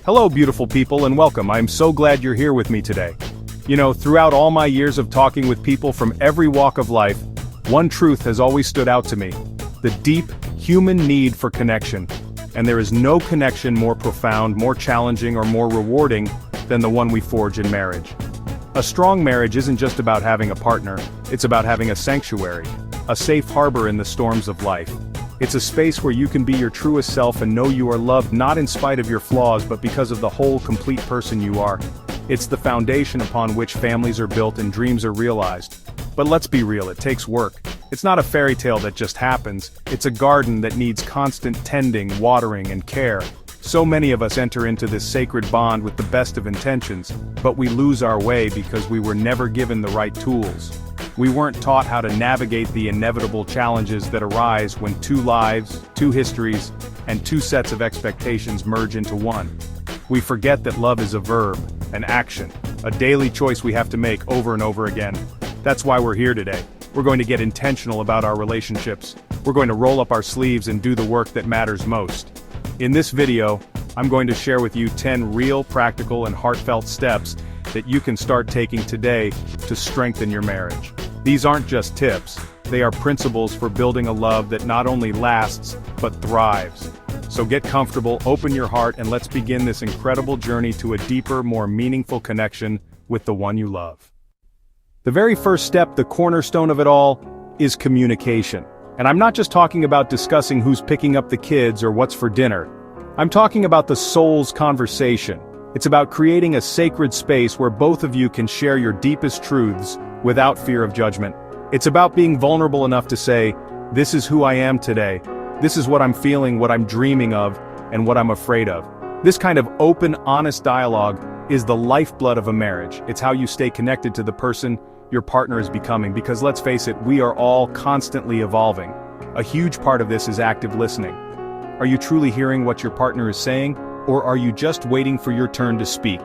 Hello, beautiful people, and welcome. I'm so glad you're here with me today. Throughout all my years of talking with people from every walk of life, one truth has always stood out to me: the deep, human need for connection. And there is no connection more profound, more challenging, or more rewarding than the one we forge in marriage. A strong marriage isn't just about having a partner, it's about having a sanctuary, a safe harbor in the storms of life. It's a space where you can be your truest self and know you are loved not in spite of your flaws but because of the whole, complete person you are. It's the foundation upon which families are built and dreams are realized. But let's be real, it takes work. It's not a fairy tale that just happens, it's a garden that needs constant tending, watering, and care. So many of us enter into this sacred bond with the best of intentions, but we lose our way because we were never given the right tools. We weren't taught how to navigate the inevitable challenges that arise when two lives, two histories, and two sets of expectations merge into one. We forget that love is a verb, an action, a daily choice we have to make over and over again. That's why we're here today. We're going to get intentional about our relationships. We're going to roll up our sleeves and do the work that matters most. In this video, I'm going to share with you 10 real, practical, and heartfelt steps that you can start taking today to strengthen your marriage. These aren't just tips, they are principles for building a love that not only lasts, but thrives. So get comfortable, open your heart, and let's begin this incredible journey to a deeper, more meaningful connection with the one you love. The very first step, the cornerstone of it all, is communication. And I'm not just talking about discussing who's picking up the kids or what's for dinner. I'm talking about the soul's conversation. It's about creating a sacred space where both of you can share your deepest truths without fear of judgment. It's about being vulnerable enough to say, this is who I am today. This is what I'm feeling, what I'm dreaming of, and what I'm afraid of. This kind of open, honest dialogue is the lifeblood of a marriage. It's how you stay connected to the person your partner is becoming, because let's face it, we are all constantly evolving. A huge part of this is active listening. Are you truly hearing what your partner is saying, or are you just waiting for your turn to speak?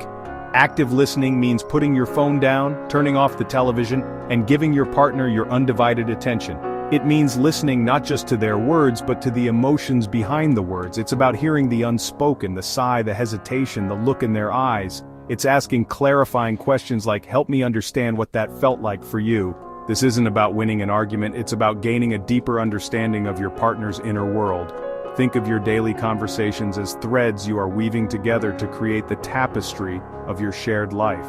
Active listening means putting your phone down, turning off the television, and giving your partner your undivided attention. It means listening not just to their words but to the emotions behind the words. It's about hearing the unspoken, the sigh, the hesitation, the look in their eyes. It's asking clarifying questions like, help me understand what that felt like for you. This isn't about winning an argument, it's about gaining a deeper understanding of your partner's inner world. Think of your daily conversations as threads you are weaving together to create the tapestry of your shared life.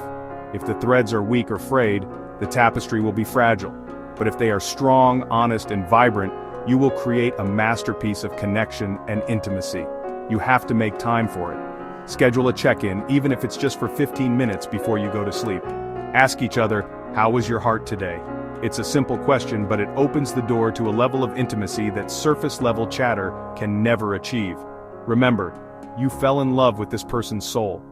If the threads are weak or frayed, the tapestry will be fragile. But if they are strong, honest, and vibrant, you will create a masterpiece of connection and intimacy. You have to make time for it. Schedule a check-in, even if it's just for 15 minutes before you go to sleep. Ask each other, how was your heart today? It's a simple question, but it opens the door to a level of intimacy that surface-level chatter can never achieve. Remember, you fell in love with this person's soul.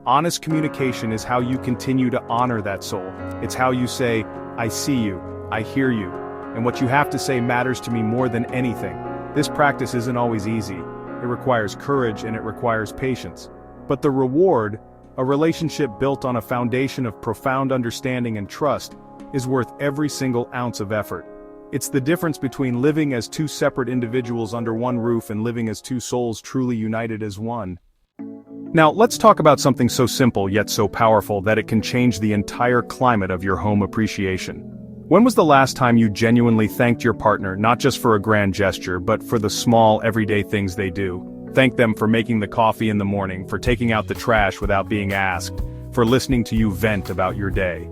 Honest communication is how you continue to honor that soul. It's how you say, I see you, I hear you, and what you have to say matters to me more than anything. This practice isn't always easy. It requires courage and it requires patience. But the reward, a relationship built on a foundation of profound understanding and trust, is worth every single ounce of effort. It's the difference between living as two separate individuals under one roof and living as two souls truly united as one. Now, let's talk about something so simple yet so powerful that it can change the entire climate of your home appreciation. When was the last time you genuinely thanked your partner, not just for a grand gesture, but for the small, everyday things they do? Thank them for making the coffee in the morning, for taking out the trash without being asked, for listening to you vent about your day.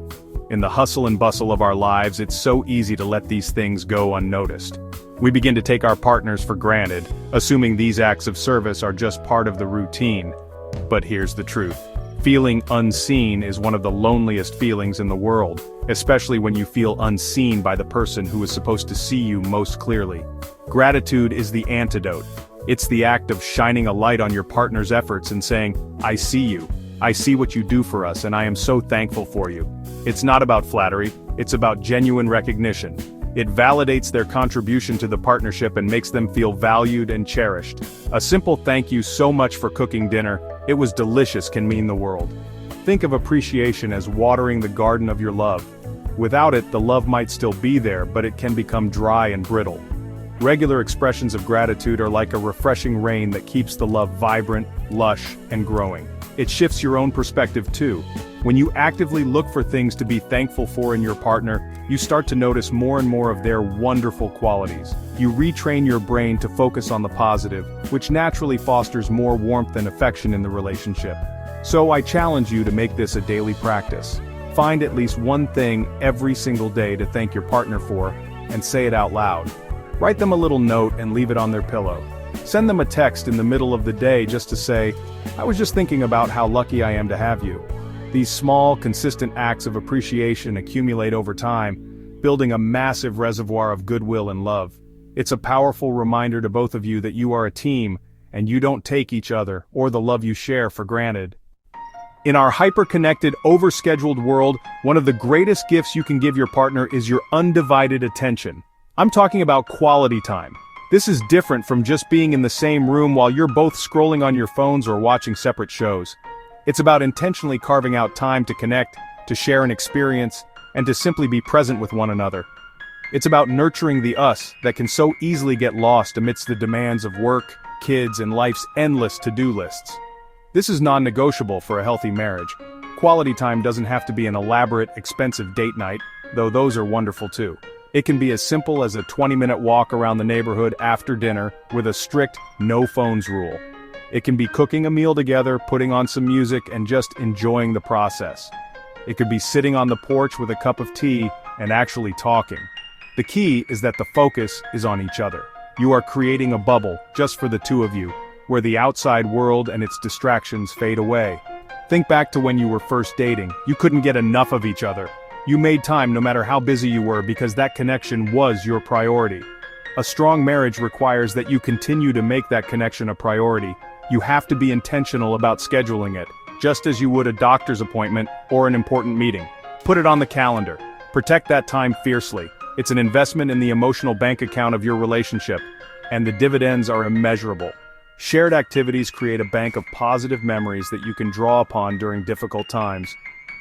In the hustle and bustle of our lives, it's so easy to let these things go unnoticed. We begin to take our partners for granted, assuming these acts of service are just part of the routine. But here's the truth. Feeling unseen is one of the loneliest feelings in the world, especially when you feel unseen by the person who is supposed to see you most clearly. Gratitude is the antidote. It's the act of shining a light on your partner's efforts and saying, I see you. I see what you do for us and I am so thankful for you. It's not about flattery, it's about genuine recognition. It validates their contribution to the partnership and makes them feel valued and cherished. A simple thank you so much for cooking dinner, it was delicious can mean the world. Think of appreciation as watering the garden of your love. Without it, the love might still be there, but it can become dry and brittle. Regular expressions of gratitude are like a refreshing rain that keeps the love vibrant, lush, and growing. It shifts your own perspective too. When you actively look for things to be thankful for in your partner, you start to notice more and more of their wonderful qualities. You retrain your brain to focus on the positive, which naturally fosters more warmth and affection in the relationship. So I challenge you to make this a daily practice. Find at least one thing every single day to thank your partner for, and say it out loud. Write them a little note and leave it on their pillow. Send them a text in the middle of the day just to say, "I was just thinking about how lucky I am to have you." These small, consistent acts of appreciation accumulate over time, building a massive reservoir of goodwill and love. It's a powerful reminder to both of you that you are a team, and you don't take each other, or the love you share, for granted. In our hyper-connected, overscheduled world, one of the greatest gifts you can give your partner is your undivided attention. I'm talking about quality time. This is different from just being in the same room while you're both scrolling on your phones or watching separate shows. It's about intentionally carving out time to connect, to share an experience, and to simply be present with one another. It's about nurturing the us that can so easily get lost amidst the demands of work, kids, and life's endless to-do lists. This is non-negotiable for a healthy marriage. Quality time doesn't have to be an elaborate, expensive date night, though those are wonderful too. It can be as simple as a 20-minute walk around the neighborhood after dinner with a strict no phones rule. It can be cooking a meal together, putting on some music, and just enjoying the process. It could be sitting on the porch with a cup of tea and actually talking. The key is that the focus is on each other. You are creating a bubble just for the two of you, where the outside world and its distractions fade away. Think back to when you were first dating. You couldn't get enough of each other. You made time no matter how busy you were because that connection was your priority. A strong marriage requires that you continue to make that connection a priority. You have to be intentional about scheduling it, just as you would a doctor's appointment or an important meeting. Put it on the calendar. Protect that time fiercely. It's an investment in the emotional bank account of your relationship, and the dividends are immeasurable. Shared activities create a bank of positive memories that you can draw upon during difficult times.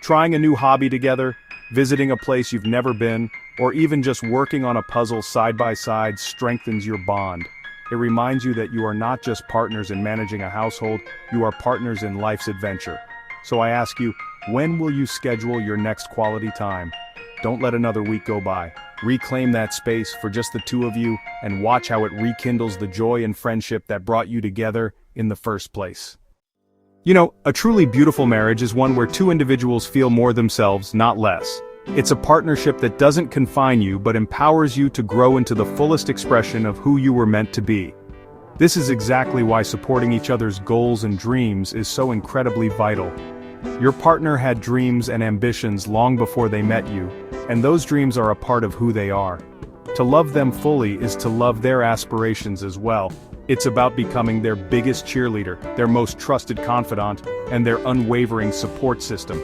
Trying a new hobby together, visiting a place you've never been, or even just working on a puzzle side by side strengthens your bond. It reminds you that you are not just partners in managing a household, you are partners in life's adventure. So I ask you, when will you schedule your next quality time? Don't let another week go by. Reclaim that space for just the two of you and watch how it rekindles the joy and friendship that brought you together in the first place. You know, a truly beautiful marriage is one where two individuals feel more themselves, not less. It's a partnership that doesn't confine you but empowers you to grow into the fullest expression of who you were meant to be. This is exactly why supporting each other's goals and dreams is so incredibly vital. Your partner had dreams and ambitions long before they met you, and those dreams are a part of who they are. To love them fully is to love their aspirations as well. It's about becoming their biggest cheerleader, their most trusted confidant, and their unwavering support system.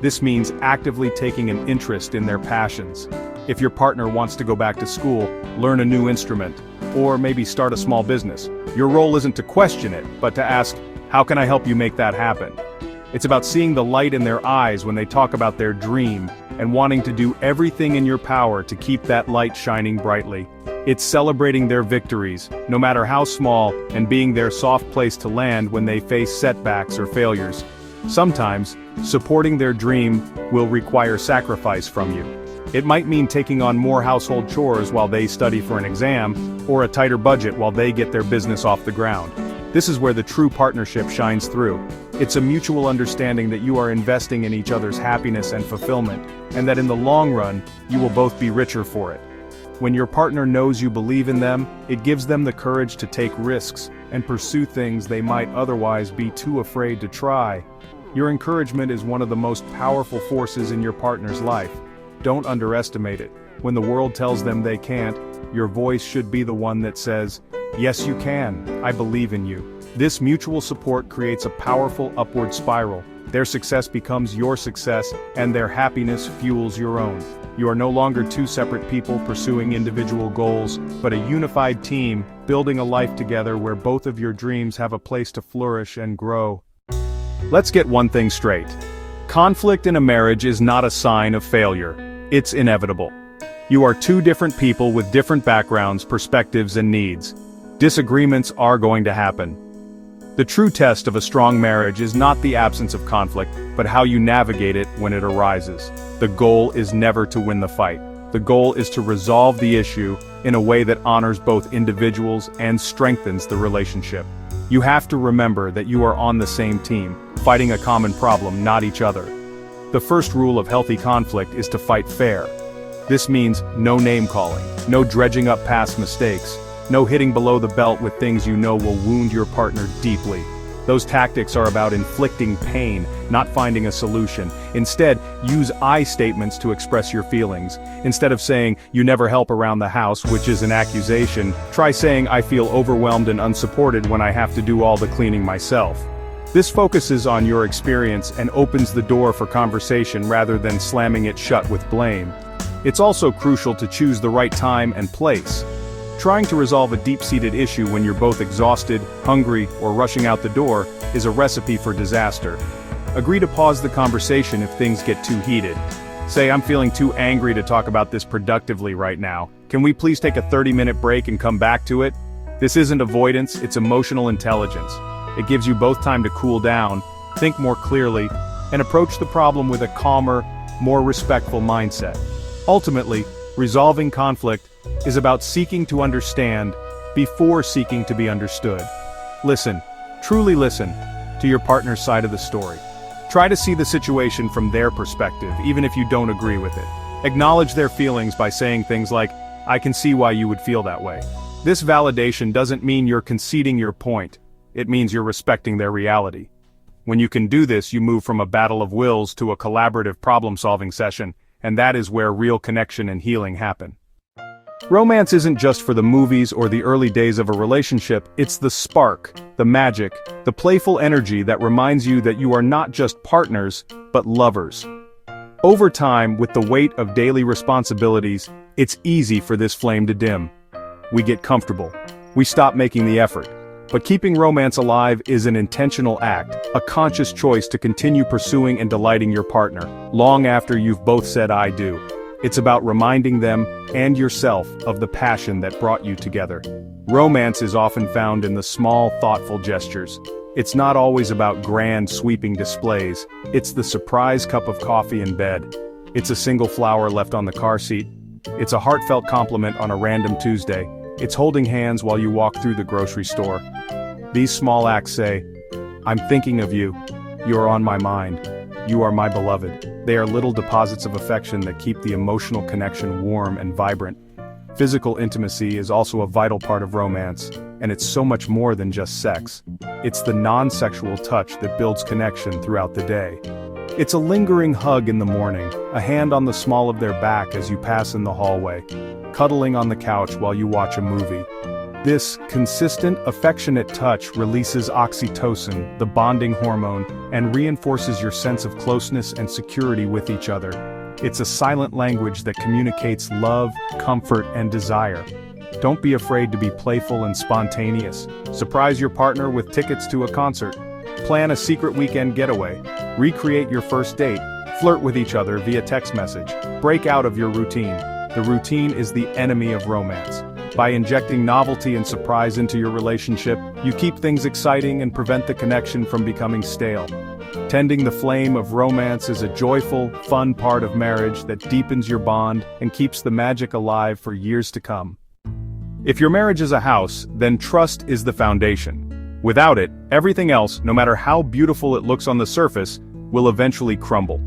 This means actively taking an interest in their passions. If your partner wants to go back to school, learn a new instrument, or maybe start a small business, your role isn't to question it, but to ask, how can I help you make that happen? It's about seeing the light in their eyes when they talk about their dream, and wanting to do everything in your power to keep that light shining brightly. It's celebrating their victories, no matter how small, and being their soft place to land when they face setbacks or failures. Sometimes, supporting their dream will require sacrifice from you. It might mean taking on more household chores while they study for an exam, or a tighter budget while they get their business off the ground. This is where the true partnership shines through. It's a mutual understanding that you are investing in each other's happiness and fulfillment, and that in the long run, you will both be richer for it. When your partner knows you believe in them, it gives them the courage to take risks and pursue things they might otherwise be too afraid to try. Your encouragement is one of the most powerful forces in your partner's life. Don't underestimate it. When the world tells them they can't, your voice should be the one that says, "Yes, you can. I believe in you." This mutual support creates a powerful upward spiral. Their success becomes your success, and their happiness fuels your own. You are no longer two separate people pursuing individual goals, but a unified team, building a life together where both of your dreams have a place to flourish and grow. Let's get one thing straight. Conflict in a marriage is not a sign of failure. It's inevitable. You are two different people with different backgrounds, perspectives, and needs. Disagreements are going to happen. The true test of a strong marriage is not the absence of conflict, but how you navigate it when it arises. The goal is never to win the fight. The goal is to resolve the issue in a way that honors both individuals and strengthens the relationship. You have to remember that you are on the same team, fighting a common problem, not each other. The first rule of healthy conflict is to fight fair. This means no name-calling, no dredging up past mistakes, no hitting below the belt with things you know will wound your partner deeply. Those tactics are about inflicting pain, not finding a solution. Instead, use I statements to express your feelings. Instead of saying, "You never help around the house," which is an accusation, try saying, "I feel overwhelmed and unsupported when I have to do all the cleaning myself." This focuses on your experience and opens the door for conversation rather than slamming it shut with blame. It's also crucial to choose the right time and place. Trying to resolve a deep-seated issue when you're both exhausted, hungry, or rushing out the door is a recipe for disaster. Agree to pause the conversation if things get too heated. Say, "I'm feeling too angry to talk about this productively right now. Can we please take a 30-minute break and come back to it?" This isn't avoidance, it's emotional intelligence. It gives you both time to cool down, think more clearly, and approach the problem with a calmer, more respectful mindset. Ultimately, resolving conflict is about seeking to understand before seeking to be understood. Listen, truly listen, to your partner's side of the story. Try to see the situation from their perspective, even if you don't agree with it. Acknowledge their feelings by saying things like, "I can see why you would feel that way." This validation doesn't mean you're conceding your point. It means you're respecting their reality. When you can do this, you move from a battle of wills to a collaborative problem-solving session, and that is where real connection and healing happen. Romance isn't just for the movies or the early days of a relationship, it's the spark, the magic, the playful energy that reminds you that you are not just partners, but lovers. Over time, with the weight of daily responsibilities, it's easy for this flame to dim. We get comfortable. We stop making the effort. But keeping romance alive is an intentional act, a conscious choice to continue pursuing and delighting your partner, long after you've both said "I do." It's about reminding them, and yourself, of the passion that brought you together. Romance is often found in the small, thoughtful gestures. It's not always about grand, sweeping displays. It's the surprise cup of coffee in bed. It's a single flower left on the car seat. It's a heartfelt compliment on a random Tuesday. It's holding hands while you walk through the grocery store. These small acts say, "I'm thinking of you. You are on my mind. You are my beloved." They are little deposits of affection that keep the emotional connection warm and vibrant. Physical intimacy is also a vital part of romance, and it's so much more than just sex. It's the non-sexual touch that builds connection throughout the day. It's a lingering hug in the morning, a hand on the small of their back as you pass in the hallway, cuddling on the couch while you watch a movie. This consistent, affectionate touch releases oxytocin, the bonding hormone, and reinforces your sense of closeness and security with each other. It's a silent language that communicates love, comfort, and desire. Don't be afraid to be playful and spontaneous. Surprise your partner with tickets to a concert. Plan a secret weekend getaway. Recreate your first date. Flirt with each other via text message. Break out of your routine. The routine is the enemy of romance. By injecting novelty and surprise into your relationship, you keep things exciting and prevent the connection from becoming stale. Tending the flame of romance is a joyful, fun part of marriage that deepens your bond and keeps the magic alive for years to come. If your marriage is a house, then trust is the foundation. Without it, everything else, no matter how beautiful it looks on the surface, will eventually crumble.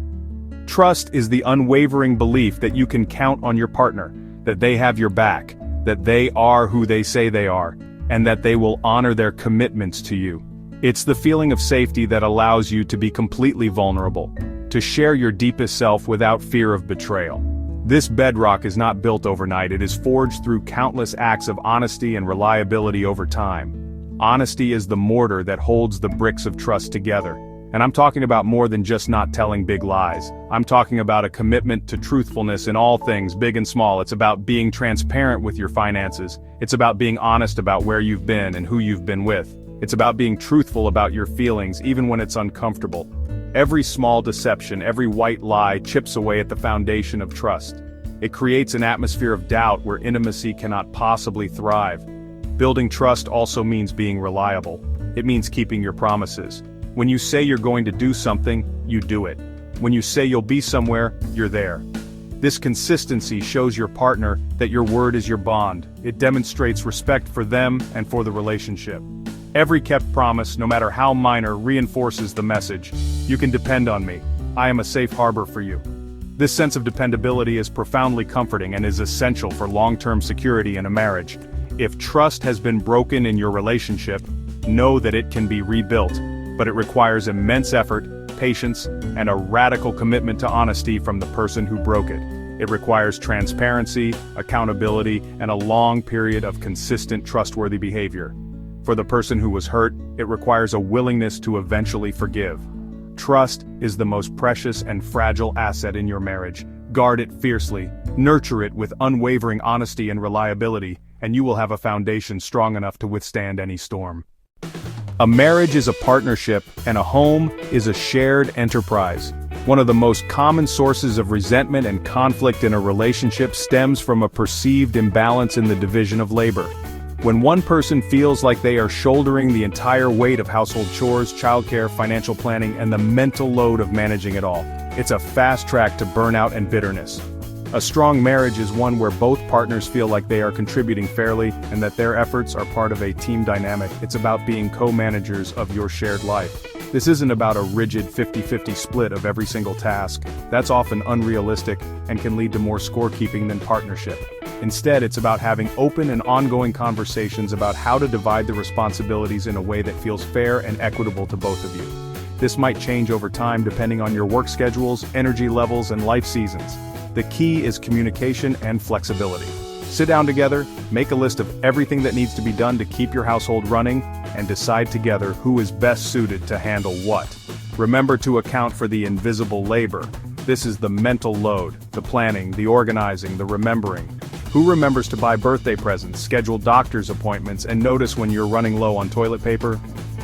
Trust is the unwavering belief that you can count on your partner, that they have your back, that they are who they say they are, and that they will honor their commitments to you. It's the feeling of safety that allows you to be completely vulnerable, to share your deepest self without fear of betrayal. This bedrock is not built overnight, it is forged through countless acts of honesty and reliability over time. Honesty is the mortar that holds the bricks of trust together. And I'm talking about more than just not telling big lies. I'm talking about a commitment to truthfulness in all things, big and small. It's about being transparent with your finances. It's about being honest about where you've been and who you've been with. It's about being truthful about your feelings, even when it's uncomfortable. Every small deception, every white lie chips away at the foundation of trust. It creates an atmosphere of doubt where intimacy cannot possibly thrive. Building trust also means being reliable. It means keeping your promises. When you say you're going to do something, you do it. When you say you'll be somewhere, you're there. This consistency shows your partner that your word is your bond. It demonstrates respect for them and for the relationship. Every kept promise, no matter how minor, reinforces the message: you can depend on me. I am a safe harbor for you. This sense of dependability is profoundly comforting and is essential for long-term security in a marriage. If trust has been broken in your relationship, know that it can be rebuilt, but it requires immense effort, patience, and a radical commitment to honesty from the person who broke it. It requires transparency, accountability, and a long period of consistent, trustworthy behavior. For the person who was hurt, it requires a willingness to eventually forgive. Trust is the most precious and fragile asset in your marriage. Guard it fiercely, nurture it with unwavering honesty and reliability, and you will have a foundation strong enough to withstand any storm. A marriage is a partnership, and a home is a shared enterprise. One of the most common sources of resentment and conflict in a relationship stems from a perceived imbalance in the division of labor. When one person feels like they are shouldering the entire weight of household chores, childcare, financial planning, and the mental load of managing it all, it's a fast track to burnout and bitterness. A strong marriage is one where both partners feel like they are contributing fairly and that their efforts are part of a team dynamic. It's about being co-managers of your shared life. This isn't about a rigid 50-50 split of every single task. That's often unrealistic and can lead to more scorekeeping than partnership. Instead, it's about having open and ongoing conversations about how to divide the responsibilities in a way that feels fair and equitable to both of you. This might change over time depending on your work schedules, energy levels, and life seasons. The key is communication and flexibility. Sit down together, make a list of everything that needs to be done to keep your household running, and decide together who is best suited to handle what. Remember to account for the invisible labor. This is the mental load, the planning, the organizing, the remembering. Who remembers to buy birthday presents, schedule doctor's appointments, and notice when you're running low on toilet paper?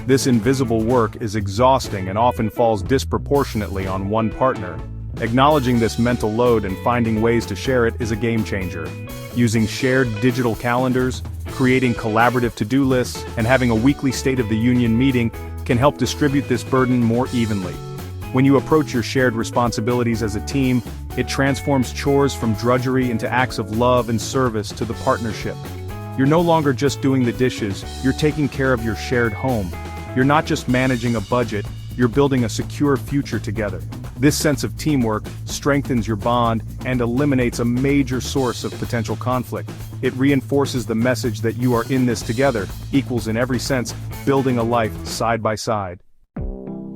This invisible work is exhausting and often falls disproportionately on one partner. Acknowledging this mental load and finding ways to share it is a game changer. Using shared digital calendars, creating collaborative to-do lists, and having a weekly State of the Union meeting can help distribute this burden more evenly. When you approach your shared responsibilities as a team, it transforms chores from drudgery into acts of love and service to the partnership. You're no longer just doing the dishes, you're taking care of your shared home. You're not just managing a budget, you're building a secure future together. This sense of teamwork strengthens your bond and eliminates a major source of potential conflict. It reinforces the message that you are in this together, equals in every sense, building a life side by side.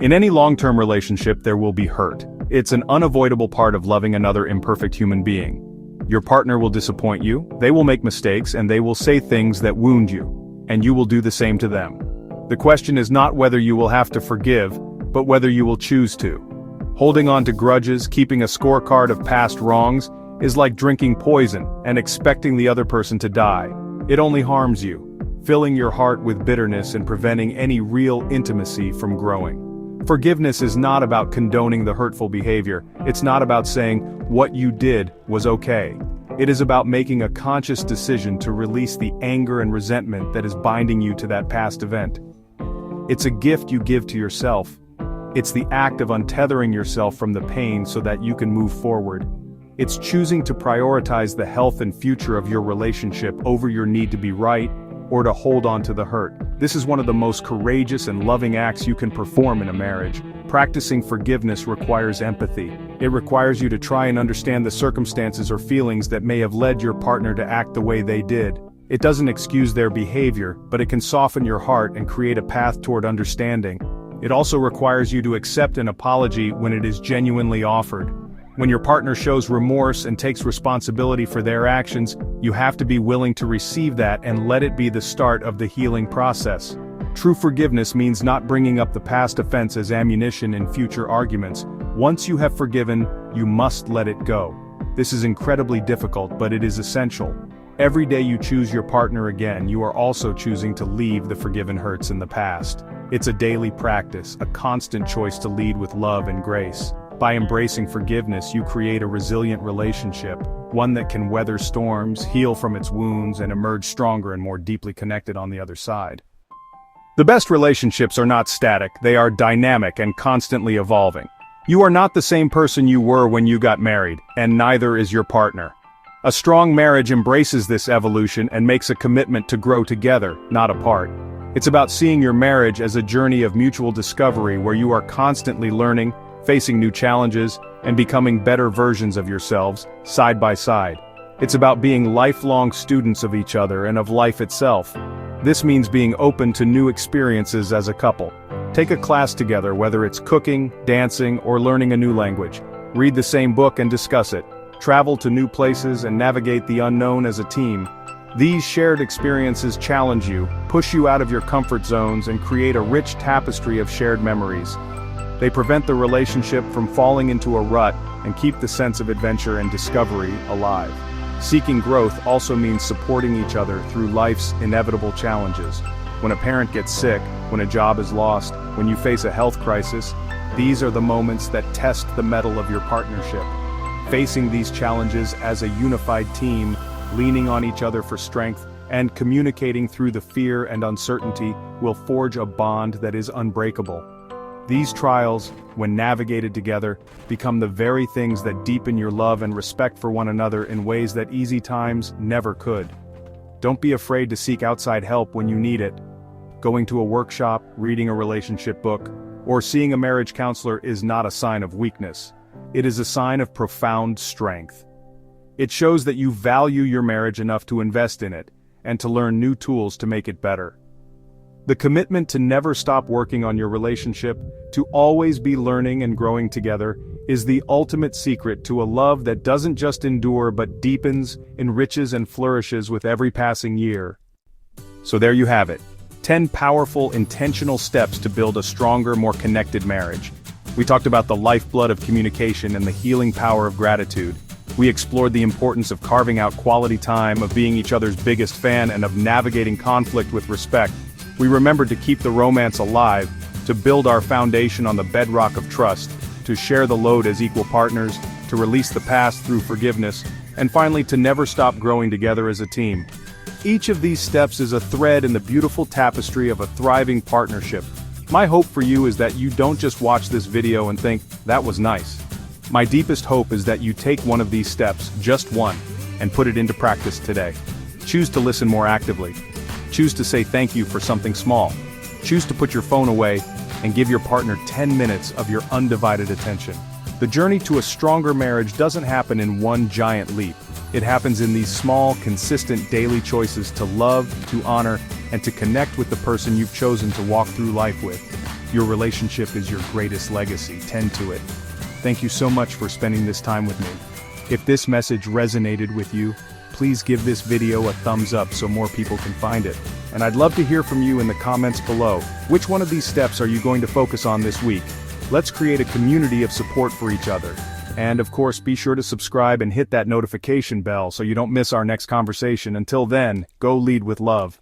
In any long-term relationship, there will be hurt. It's an unavoidable part of loving another imperfect human being. Your partner will disappoint you, they will make mistakes, and they will say things that wound you. And you will do the same to them. The question is not whether you will have to forgive, but whether you will choose to. Holding on to grudges, keeping a scorecard of past wrongs, is like drinking poison and expecting the other person to die. It only harms you, filling your heart with bitterness and preventing any real intimacy from growing. Forgiveness is not about condoning the hurtful behavior. It's not about saying, what you did was okay. It is about making a conscious decision to release the anger and resentment that is binding you to that past event. It's a gift you give to yourself. It's the act of untethering yourself from the pain so that you can move forward. It's choosing to prioritize the health and future of your relationship over your need to be right, or to hold on to the hurt. This is one of the most courageous and loving acts you can perform in a marriage. Practicing forgiveness requires empathy. It requires you to try and understand the circumstances or feelings that may have led your partner to act the way they did. It doesn't excuse their behavior, but it can soften your heart and create a path toward understanding. It also requires you to accept an apology when it is genuinely offered. When your partner shows remorse and takes responsibility for their actions, you have to be willing to receive that and let it be the start of the healing process. True forgiveness means not bringing up the past offense as ammunition in future arguments. Once you have forgiven, you must let it go. This is incredibly difficult, but it is essential. Every day you choose your partner again, you are also choosing to leave the forgiven hurts in the past. It's a daily practice, a constant choice to lead with love and grace. By embracing forgiveness, you create a resilient relationship, one that can weather storms, heal from its wounds, and emerge stronger and more deeply connected on the other side. The best relationships are not static, they are dynamic and constantly evolving. You are not the same person you were when you got married, and neither is your partner. A strong marriage embraces this evolution and makes a commitment to grow together, not apart. It's about seeing your marriage as a journey of mutual discovery where you are constantly learning, facing new challenges, and becoming better versions of yourselves, side by side. It's about being lifelong students of each other and of life itself. This means being open to new experiences as a couple. Take a class together, whether it's cooking, dancing, or learning a new language. Read the same book and discuss it. Travel to new places and navigate the unknown as a team. These shared experiences challenge you, push you out of your comfort zones, and create a rich tapestry of shared memories. They prevent the relationship from falling into a rut and keep the sense of adventure and discovery alive. Seeking growth also means supporting each other through life's inevitable challenges. When a parent gets sick, when a job is lost, when you face a health crisis, these are the moments that test the mettle of your partnership. Facing these challenges as a unified team, leaning on each other for strength, and communicating through the fear and uncertainty will forge a bond that is unbreakable. These trials, when navigated together, become the very things that deepen your love and respect for one another in ways that easy times never could. Don't be afraid to seek outside help when you need it. Going to a workshop, reading a relationship book, or seeing a marriage counselor is not a sign of weakness. It is a sign of profound strength. It shows that you value your marriage enough to invest in it, and to learn new tools to make it better. The commitment to never stop working on your relationship, to always be learning and growing together, is the ultimate secret to a love that doesn't just endure but deepens, enriches and flourishes with every passing year. So there you have it. 10 powerful, intentional steps to build a stronger, more connected marriage. We talked about the lifeblood of communication and the healing power of gratitude. We explored the importance of carving out quality time, of being each other's biggest fan, and of navigating conflict with respect. We remembered to keep the romance alive, to build our foundation on the bedrock of trust, to share the load as equal partners, to release the past through forgiveness, and finally to never stop growing together as a team. Each of these steps is a thread in the beautiful tapestry of a thriving partnership. My hope for you is that you don't just watch this video and think, that was nice. My deepest hope is that you take one of these steps, just one, and put it into practice today. Choose to listen more actively. Choose to say thank you for something small. Choose to put your phone away and give your partner 10 minutes of your undivided attention. The journey to a stronger marriage doesn't happen in one giant leap. It happens in these small, consistent daily choices to love, to honor, and to connect with the person you've chosen to walk through life with. Your relationship is your greatest legacy. Tend to it. Thank you so much for spending this time with me. If this message resonated with you, please give this video a thumbs up so more people can find it. And I'd love to hear from you in the comments below. Which one of these steps are you going to focus on this week? Let's create a community of support for each other. And of course, be sure to subscribe and hit that notification bell so you don't miss our next conversation. Until then, go lead with love.